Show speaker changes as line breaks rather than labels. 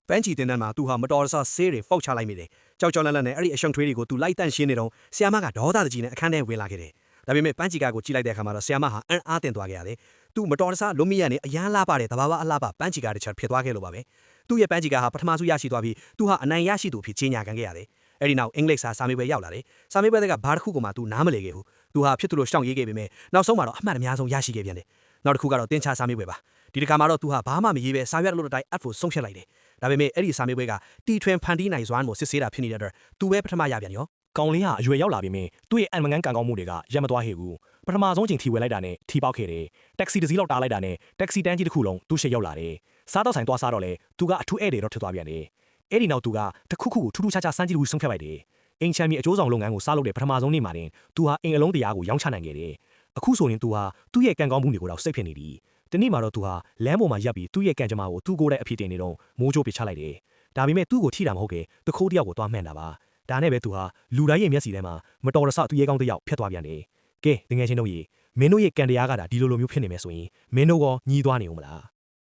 ပန်းချီတင်တန်းမှာသူဟာမတော်တဆဆေးတွေဖောက်ချလိုက်မိတယ်ကြောက်ကြောက်လန့်လန့်နဲ့အဲ့ဒီအရှုံထွေးတွေကိုသူလိုက်တန့်ရှင်းနေတော့ဆီယာမကဒေါသတကြီးနဲ့အခန်းထဲဝင်လာခဲ့တယ်ဒါပေမဲ့ပန်းချီကာကိုကြည့်လိုက်တဲ့အခါမှာတော့ဆီယာမဟာအံ့အားသင့်သွားခဲ့ရတယ်သူမတော်တဆလွတ်မိရနေအရန်လာပါတဲ့တဘာဝအလှပပန်းချီကာတစ်ချက်ဖြစ်သွားခဲ့လို့ပါပဲသူ့ရဲ့ပန်းချီကာဟာပထမဆုံးရရှိသွားပြီးသူဟာအနိုင်ရရှိသူဖြစ်ကြီးညာခံခဲ့ရတယ်အဲ့ဒီနောက်အင်္ဂလိပ်စာမေးပွဲရောက်လာတယ်စာမေးပွဲကဘာတစ်ခုကိုမှသူနားမလည်ခဲ့ဘူးသူဟာဖြစ်သူလိုရှောင်ရေးခဲ့ပေမဲ့နောက်ဆုံးမှာတော့အမှတ်အများဆုံးရရှိခဲ့ပြန်တယ်နောက်တစ်ခုကတော့တင်ချစာမေးပွဲပါဒီတစ်ခါမှာတော့သူဟာဘာမှမရေးပဲစာရွက်လို့တိုင်းအပ်ဖို့ဆုံးဖြတ်လိုက်တယ်ဒါပေမဲ့အဲ့ဒီစာမေးပွဲကတီထွင်ဖန်တီးနိုင်စွမ်းကိုစစ်ဆေးတာဖြစ်နေတဲ့အတွက်သူပဲပထမရပြန်ရော
ကောင်လေးဟာအရွယ်ရောက်လာပြီမင်းသူ့ရဲ့အန်မငန်းကန်ကောင်းမှုတွေကရက်မသွားဟေဘူးပထမဆုံးချိန်ထီဝယ်လိုက်တာနဲ့ထီပေါက်ခဲ့တယ်တက်ဆီတစ်စီးလောက်တားလိုက်တာနဲ့တက်ဆီတန်းကြီးတစ်ခုလုံးသူ့ရှေ့ရောက်လာတယ်စားတော့ဆိုင်သွားစားတော့လေသူကအထူးဧည့်သည်တော့ထွက်သွားပြန်တယ်အဲ့ဒီနောက်သူကတခုခုကိုထူးထူးခြားခြားစမ်းကြည့်လို့ဆုံးဖြတ်လိုက်တယ်အင်ချမ်းမြေအကျိုးဆောင်လုပ်ငန်းကိုစားလုပ်တဲ့ပထမဆုံးနေ့မှာတင်သူဟာအင်အလုံးတရားကိုရောင်းချနိုင်ခဲ့တယ်အခုဆိုရင်သူဟာသူ့ရဲ့ကန်ကောင်းမှုတွေကိုတော့စိတ်ဖြစ်နေပြီဒီနေ့မှာတော့သူဟာလမ်းပေါ်မှာရပ်ပြီးသူ့ရဲ့ကန်ကြမ္မာကိုသူ့ကိုယ်တိုင်အဖြစ်တင်နေတော့မိုးကြိုးပစ်ချလိုက်တယ်ဒါပေမဲ့သူ့ကိုထိတာမဟုတ်ခဲ့တခိုးတယောက်ကိုသွားမှန်တာပါဒါနဲ့ပဲသူဟာလူတိုင်းရဲ့မျက်စိထဲမှာမတော်တဆသူရဲကောင်းတစ်ယောက်ဖျက်သွားပြန်တယ်ကဲတကယ်ချင်းတို့ရေမင်းတို့ရဲ့ကန်တရားကဒါဒီလိုမျိုးဖြစ်နေမယ်ဆိုရင်မင်းတို့ကညီးသွားနေဦးမလား